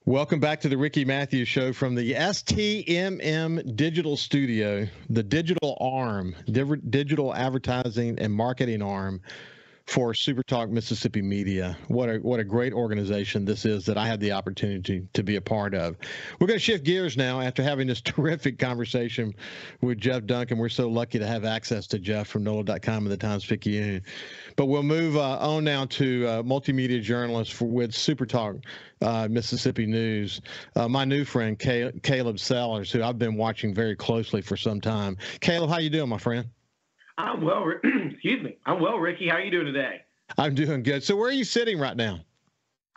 Welcome back to the Ricky Mathews Show from the STMM Digital Studio, the digital arm, digital advertising and marketing arm for SuperTalk Mississippi Media. What a great organization this is that I had the opportunity to be a part of. We're going to shift gears now after having this terrific conversation with Jeff Duncan. We're so lucky to have access to Jeff from NOLA.com and the Times-Picayune. But we'll move on now to multimedia journalist with SuperTalk Mississippi News, my new friend Caleb Sellers, who I've been watching very closely for some time. Caleb, how you doing, my friend? I'm well. Excuse me. I'm well, Ricky. How are you doing today? I'm doing good. So where are you sitting right now?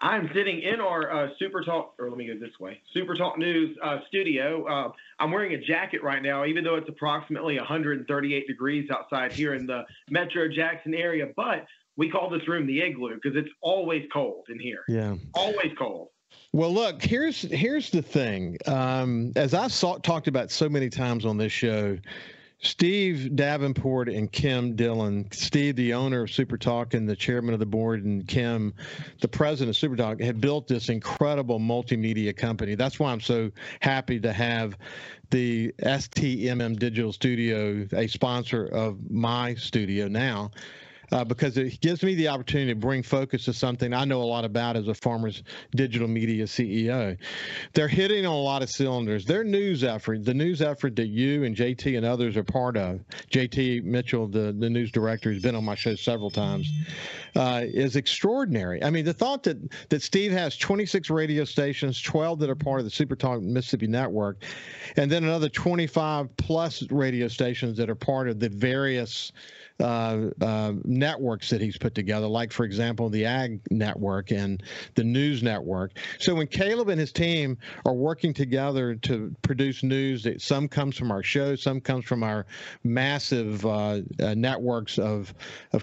I'm sitting in our SuperTalk, or let me go this way, SuperTalk News studio. I'm wearing a jacket right now, even though it's approximately 138 degrees outside here in the Metro Jackson area. But we call this room the igloo because it's always cold in here. Yeah. Always cold. Well, look, here's the thing. As I've talked about so many times on this show, Steve Davenport and Kim Dillon, Steve, the owner of SuperTalk and the chairman of the board, and Kim, the president of SuperTalk, have built this incredible multimedia company. That's why I'm so happy to have the STMM Digital Studio, a sponsor of my studio now. Because it gives me the opportunity to bring focus to something I know a lot about as a Farmers Digital Media CEO. They're hitting on a lot of cylinders. Their news effort, the news effort that you and JT and others are part of, JT Mitchell, the news director, who's been on my show several times, is extraordinary. I mean, the thought that Steve has 26 radio stations, 12 that are part of the SuperTalk Mississippi Network, and then another 25 plus radio stations that are part of the various networks that he's put together, like, for example, the Ag Network and the News Network. So when Caleb and his team are working together to produce news, that some comes from our show, some comes from our massive networks of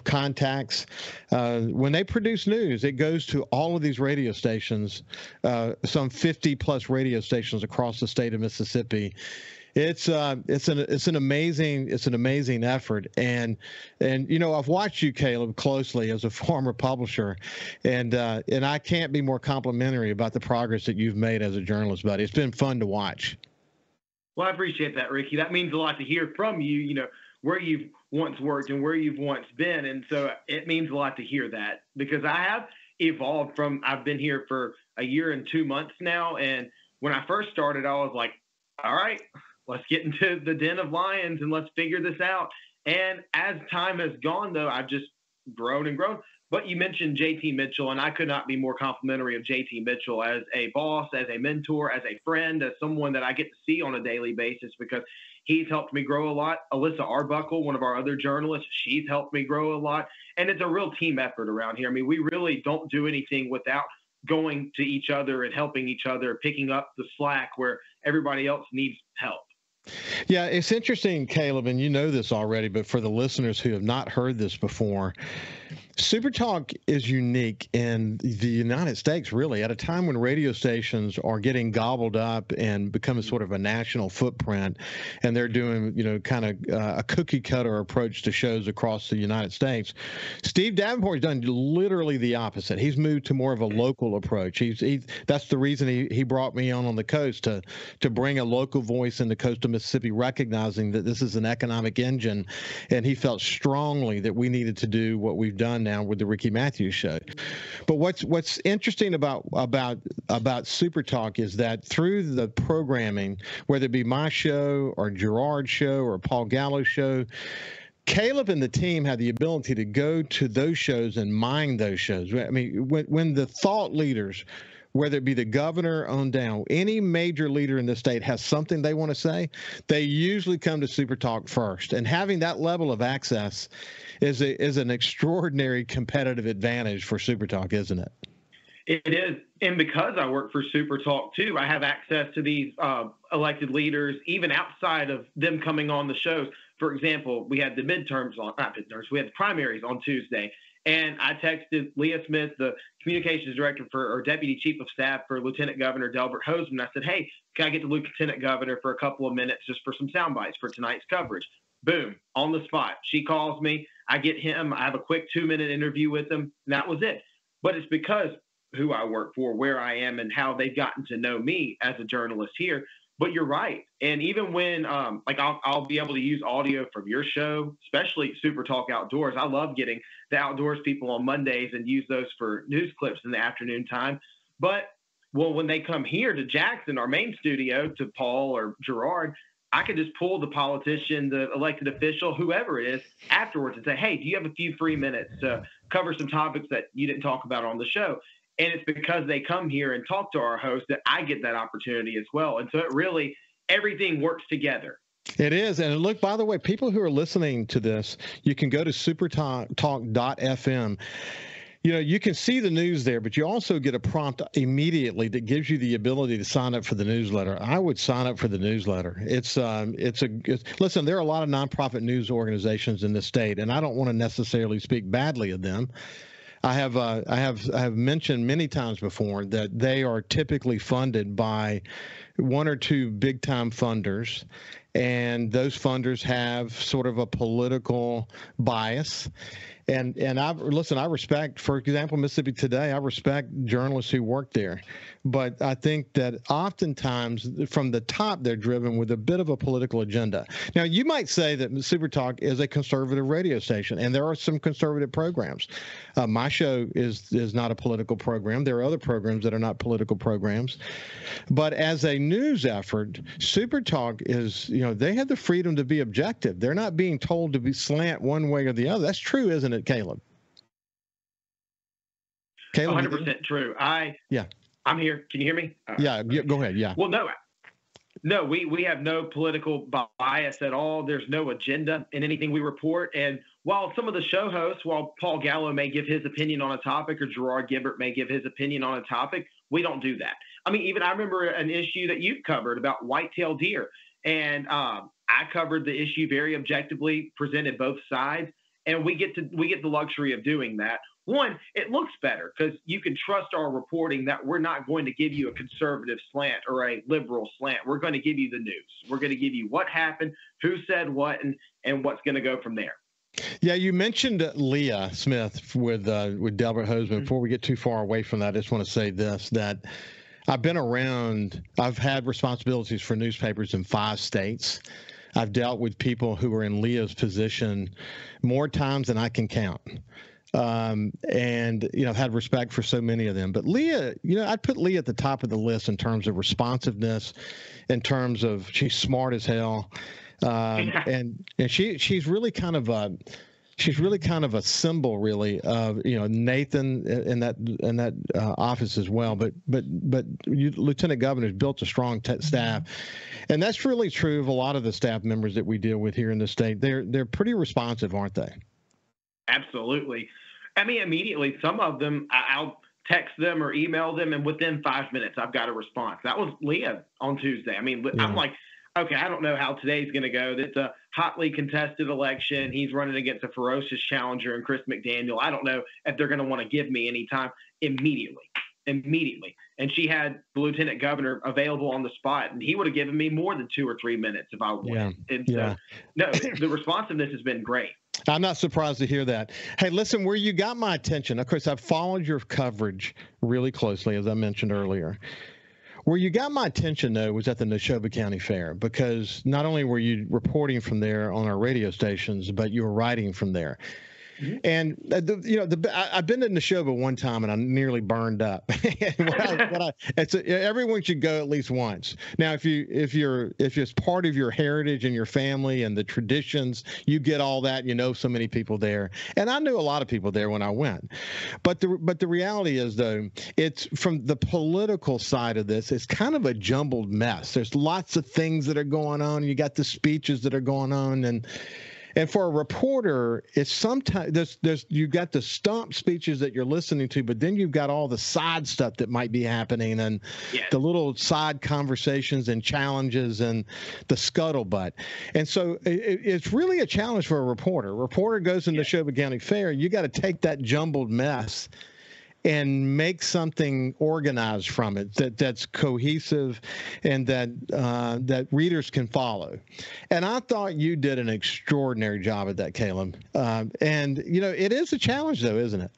contacts. When they produce news, it goes to all of these radio stations, some 50 plus radio stations across the state of Mississippi. It's an amazing effort, and you know, I've watched you, Caleb, closely as a former publisher, and I can't be more complimentary about the progress that you've made as a journalist, buddy. It's been fun to watch. Well, I appreciate that, Ricky. That means a lot to hear from you. You know, where you've once worked and where you've once been, and so it means a lot to hear that, because I have evolved from. I've been here for a year and 2 months now, and when I first started, I was like, all right, let's get into the den of lions and let's figure this out. And as time has gone, though, I've just grown and grown. But you mentioned JT Mitchell, and I could not be more complimentary of JT Mitchell as a boss, as a mentor, as a friend, as someone that I get to see on a daily basis, because he's helped me grow a lot. Alyssa Arbuckle, one of our other journalists, she's helped me grow a lot. And it's a real team effort around here. I mean, we really don't do anything without going to each other and helping each other, picking up the slack where everybody else needs help. Yeah, it's interesting, Caleb, and you know this already, but for the listeners who have not heard this before, SuperTalk is unique in the United States, really, at a time when radio stations are getting gobbled up and becoming sort of a national footprint, and they're doing, you know, kind of a cookie cutter approach to shows across the United States. Steve Davenport has done literally the opposite. He's moved to more of a local approach. That's the reason he brought me on the coast to bring a local voice in the coastal Mississippi, recognizing that this is an economic engine, and he felt strongly that we needed to do what we've done now with the Ricky Mathews Show. But what's interesting about SuperTalk is that through the programming, whether it be my show or Gerard's show or Paul Gallo's show, Caleb and the team have the ability to go to those shows and mine those shows. I mean, when the thought leaders, whether it be the governor on down, any major leader in the state has something they want to say, they usually come to SuperTalk first. And having that level of access is an extraordinary competitive advantage for SuperTalk, isn't it? It is. And because I work for SuperTalk too, I have access to these elected leaders, even outside of them coming on the shows. For example, we had the we had the primaries on Tuesday. And I texted Leah Smith, the communications director or deputy chief of staff for Lieutenant Governor Delbert Hoseman. I said, hey, can I get the Lieutenant Governor for a couple of minutes just for some sound bites for tonight's coverage? Boom, on the spot. She calls me. I get him. I have a quick 2-minute interview with him. And that was it. But it's because who I work for, where I am, and how they've gotten to know me as a journalist here. But you're right. And even when, like, I'll be able to use audio from your show, especially Super Talk Outdoors. I love getting the outdoors people on Mondays and use those for news clips in the afternoon time. But, well, when they come here to Jackson, our main studio, to Paul or Gerard, I could just pull the politician, the elected official, whoever it is, afterwards and say, hey, do you have a few free minutes to cover some topics that you didn't talk about on the show? And it's because they come here and talk to our host that I get that opportunity as well. And so it really, everything works together. It is. And look, by the way, people who are listening to this, you can go to supertalk.fm. You know, you can see the news there, but you also get a prompt immediately that gives you the ability to sign up for the newsletter. I would sign up for the newsletter. Listen, there are a lot of nonprofit news organizations in this state, and I don't want to necessarily speak badly of them. I have mentioned many times before that they are typically funded by one or two big time funders, and those funders have sort of a political bias. And I respect, for example, Mississippi Today, I respect journalists who work there. But I think that oftentimes from the top, they're driven with a bit of a political agenda. Now, you might say that Super Talk is a conservative radio station, and there are some conservative programs. My show is not a political program. There are other programs that are not political programs. But as a news effort, Super Talk is, they have the freedom to be objective. They're not being told to be slant one way or the other. That's true, isn't it, Caleb? 100% true. I'm here. Can you hear me? Yeah, go ahead. Yeah. Well, no, we have no political bias at all. There's no agenda in anything we report. And while some of the show hosts, while Paul Gallo may give his opinion on a topic or Gerard Gibbert may give his opinion on a topic, we don't do that. I mean, even I remember an issue that you've covered about white-tailed deer. And I covered the issue very objectively, presented both sides. And we get the luxury of doing that. One, it looks better because you can trust our reporting that we're not going to give you a conservative slant or a liberal slant. We're going to give you the news. We're going to give you what happened, who said what, and what's going to go from there. Yeah, you mentioned Leah Smith with Delbert Hoseman. Mm-hmm. Before we get too far away from that, I just want to say this, that I've had responsibilities for newspapers in 5 states. I've dealt with people who were in Leah's position more times than I can count. And, I've had respect for so many of them. But Leah, I'd put Leah at the top of the list in terms of responsiveness, in terms of she's smart as hell. And she's really kind of a symbol, really, of Nathan in that office as well. But Lieutenant Governor's built a strong staff, and that's really true of a lot of the staff members that we deal with here in the state. They're pretty responsive, aren't they? Absolutely. I mean, immediately, some of them I'll text them or email them, and within 5 minutes, I've got a response. That was Leah on Tuesday. I mean, yeah. I'm like, okay, I don't know how today's going to go. It's a hotly contested election. He's running against a ferocious challenger in Chris McDaniel. I don't know if they're going to want to give me any time. Immediately. And she had the lieutenant governor available on the spot, and he would have given me more than 2 or 3 minutes if I wanted. Yeah. And so, no, the responsiveness has been great. I'm not surprised to hear that. Hey, listen, where you got my attention, of course, I've followed your coverage really closely, as I mentioned earlier. Where you got my attention, though, was at the Neshoba County Fair, because not only were you reporting from there on our radio stations, but you were writing from there. Mm-hmm. And I've been to Neshoba one time and I nearly burned up. Everyone should go at least once. Now, if it's part of your heritage and your family and the traditions, you get all that. So many people there, and I knew a lot of people there when I went. But the reality is, though, it's from the political side of this. It's kind of a jumbled mess. There's lots of things that are going on. You got the speeches that are going on, and for a reporter, it's sometimes you've got the stump speeches that you're listening to, but then you've got all the side stuff that might be happening and the little side conversations and challenges and the scuttlebutt. And so it's really a challenge for a reporter. A reporter goes in the Neshoba County Fair. You got to take that jumbled mess and make something organized from it that's cohesive and that readers can follow. And I thought you did an extraordinary job at that, Caleb. And it is a challenge, though, isn't it?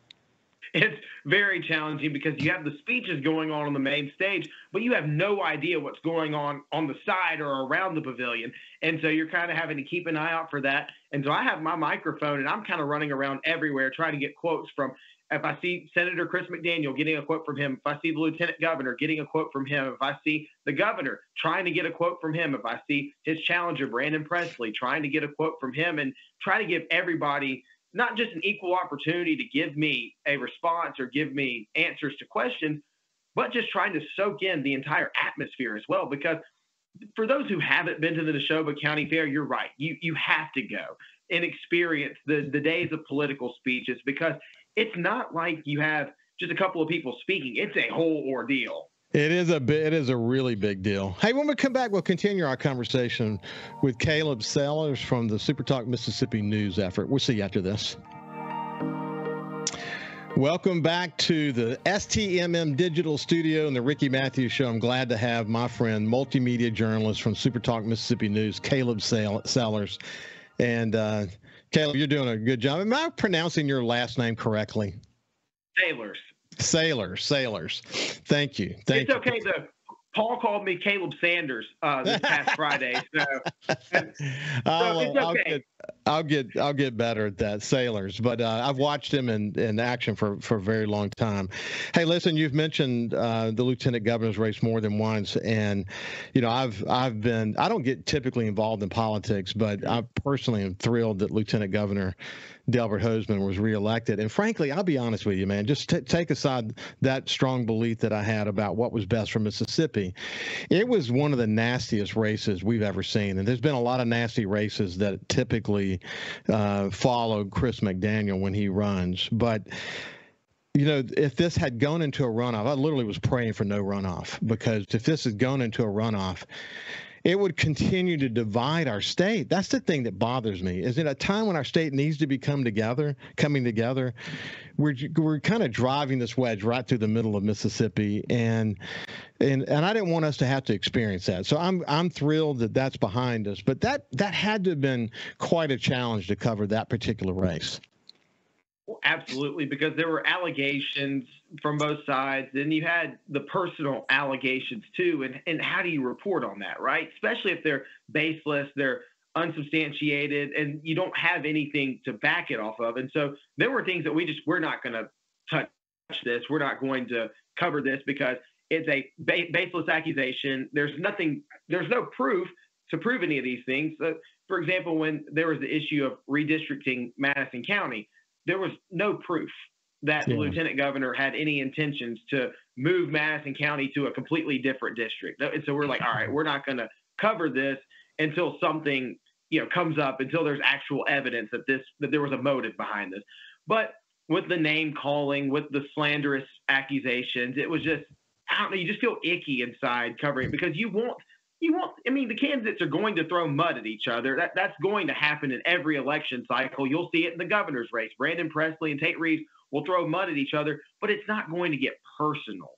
It's very challenging because you have the speeches going on the main stage, but you have no idea what's going on the side or around the pavilion. And so you're kind of having to keep an eye out for that. And so I have my microphone and I'm kind of running around everywhere trying to get quotes from, if I see Senator Chris McDaniel, getting a quote from him. If I see the lieutenant governor, getting a quote from him. If I see the governor, trying to get a quote from him. If I see his challenger, Brandon Presley, trying to get a quote from him, and try to give everybody not just an equal opportunity to give me a response or give me answers to questions, but just trying to soak in the entire atmosphere as well. Because for those who haven't been to the Neshoba County Fair, you're right. You have to go and experience the days of political speeches, because it's not like you have just a couple of people speaking. It's a whole ordeal. It is a really big deal. Hey, when we come back, we'll continue our conversation with Caleb Sellers from the SuperTalk Mississippi News effort. We'll see you after this. Welcome back to the STMM Digital Studio and the Ricky Mathews Show. I'm glad to have my friend, multimedia journalist from SuperTalk Mississippi News, Caleb Sellers. And Caleb, you're doing a good job. Am I pronouncing your last name correctly? Sailors. Thank you. It's okay though. Paul called me Caleb Sanders this past Friday, so it's okay. I'll get better at that, Sailors. But I've watched him in action for a very long time. Hey, listen, you've mentioned the lieutenant governor's race more than once, and I've been. I don't get typically involved in politics, but I personally am thrilled that Lieutenant Governor Delbert Hosemann was reelected. And frankly, I'll be honest with you, man, just take aside that strong belief that I had about what was best for Mississippi. It was one of the nastiest races we've ever seen. And there's been a lot of nasty races that typically follow Chris McDaniel when he runs. But if this had gone into a runoff, I literally was praying for no runoff, because if this had gone into a runoff, it would continue to divide our state. That's the thing that bothers me, is in a time when our state needs to be coming together, we're kind of driving this wedge right through the middle of Mississippi, and I didn't want us to have to experience that. So I'm thrilled that that's behind us, but that had to have been quite a challenge to cover that particular race. Well, absolutely, because there were allegations from both sides. Then you had the personal allegations too. And how do you report on that, right? Especially if they're baseless, they're unsubstantiated, and you don't have anything to back it off of. And so there were things that we're not going to touch this. We're not going to cover this because it's a baseless accusation. There's no proof to prove any of these things. So, for example, when there was the issue of redistricting Madison County, there was no proof that the lieutenant governor had any intentions to move Madison County to a completely different district. And so we're like, all right, we're not going to cover this until something, comes up, until there's actual evidence that there was a motive behind this. But with the name calling, with the slanderous accusations, it was just, I don't know, you just feel icky inside covering it, because the candidates are going to throw mud at each other. That's going to happen in every election cycle. You'll see it in the governor's race. Brandon Presley and Tate Reeves will throw mud at each other, but it's not going to get personal.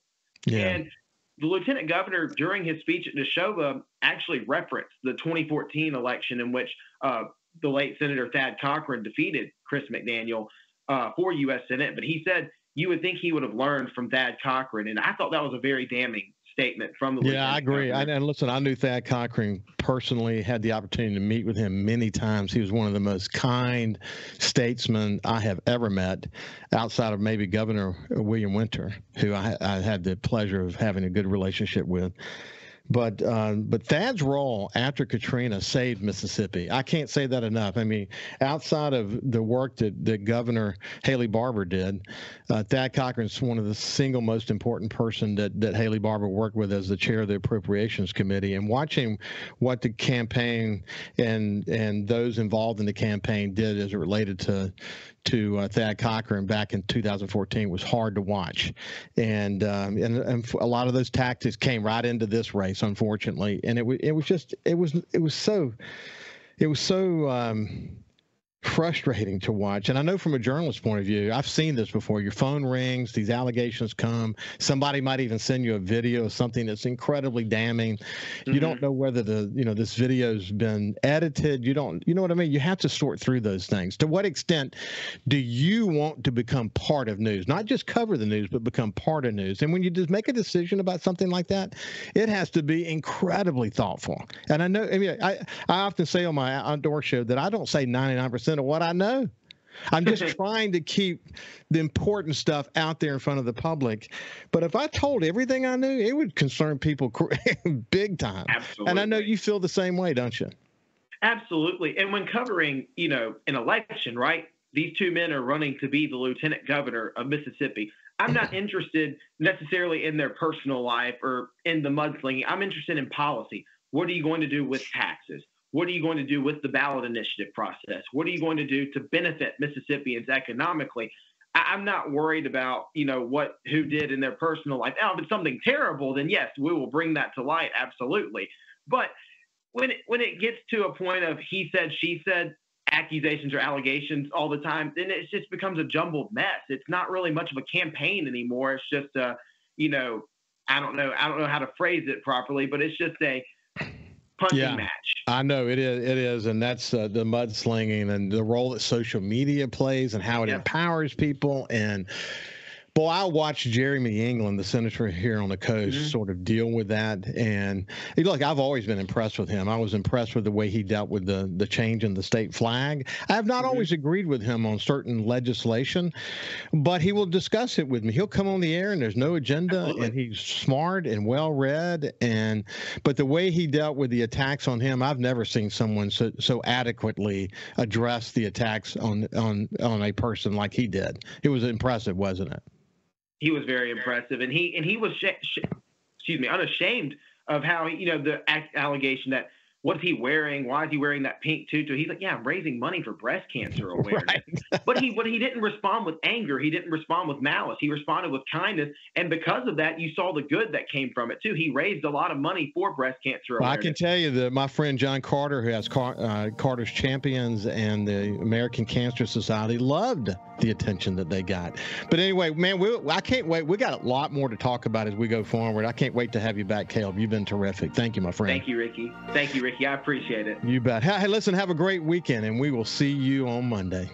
Yeah. And the lieutenant governor, during his speech at Neshoba, actually referenced the 2014 election in which the late Senator Thad Cochran defeated Chris McDaniel for U.S. Senate. But he said you would think he would have learned from Thad Cochran. And I thought that was a very damning statement from the lieutenant I agree. governor. And listen, I knew Thad Cochran personally, had the opportunity to meet with him many times. He was one of the most kind statesmen I have ever met, outside of maybe Governor William Winter, who I had the pleasure of having a good relationship with. But Thad's role after Katrina saved Mississippi. I can't say that enough. I mean, outside of the work that Governor Haley Barbour did, Thad Cochran's one of the single most important person that Haley Barbour worked with as the chair of the Appropriations Committee. And watching what the campaign and those involved in the campaign did as it related to Thad Cochran back in 2014 was hard to watch, and a lot of those tactics came right into this race, unfortunately. And it was so frustrating to watch. And I know from a journalist point of view, I've seen this before. Your phone rings, these allegations come. Somebody might even send you a video of something that's incredibly damning. You don't know whether this video's been edited. You know what I mean? You have to sort through those things. To what extent do you want to become part of news? Not just cover the news, but become part of news. And when you just make a decision about something like that, it has to be incredibly thoughtful. And I often say on my outdoor show that I don't say 99% of what I know. I'm just trying to keep the important stuff out there in front of the public. But if I told everything I knew, it would concern people big time. Absolutely. And I know you feel the same way, don't you? Absolutely. And when covering, an election, right? These two men are running to be the lieutenant governor of Mississippi. I'm not interested necessarily in their personal life or in the mudslinging. I'm interested in policy. What are you going to do with taxes? What are you going to do with the ballot initiative process? What are you going to do to benefit Mississippians economically? I'm not worried about, who did in their personal life. Now, if it's something terrible, then yes, we will bring that to light. Absolutely. But when it gets to a point of he said, she said, accusations or allegations all the time, then it just becomes a jumbled mess. It's not really much of a campaign anymore. It's just I don't know how to phrase it properly, but it's just a punching match. I know it is, and that's the mudslinging and the role that social media plays and how it empowers people. And boy, I watched Jeremy England, the senator here on the coast, sort of deal with that. And look, I've always been impressed with him. I was impressed with the way he dealt with the change in the state flag. I have not always agreed with him on certain legislation, but he will discuss it with me. He'll come on the air and there's no agenda, and he's smart and well-read. But the way he dealt with the attacks on him, I've never seen someone so adequately address the attacks on a person like he did. It was impressive, wasn't it? He was very impressive, and he was unashamed of how the allegation that what is he wearing? Why is he wearing that pink tutu? He's like, I'm raising money for breast cancer awareness. Right. But he didn't respond with anger. He didn't respond with malice. He responded with kindness, and because of that, you saw the good that came from it too. He raised a lot of money for breast cancer awareness. I can tell you that my friend John Carter, who has Carter's Champions and the American Cancer Society, loved the attention that they got. But anyway, man, I can't wait. We got a lot more to talk about as we go forward. I can't wait to have you back, Caleb. You've been terrific. Thank you, my friend. Thank you, Ricky. I appreciate it. You bet. Hey, listen, have a great weekend, and we will see you on Monday.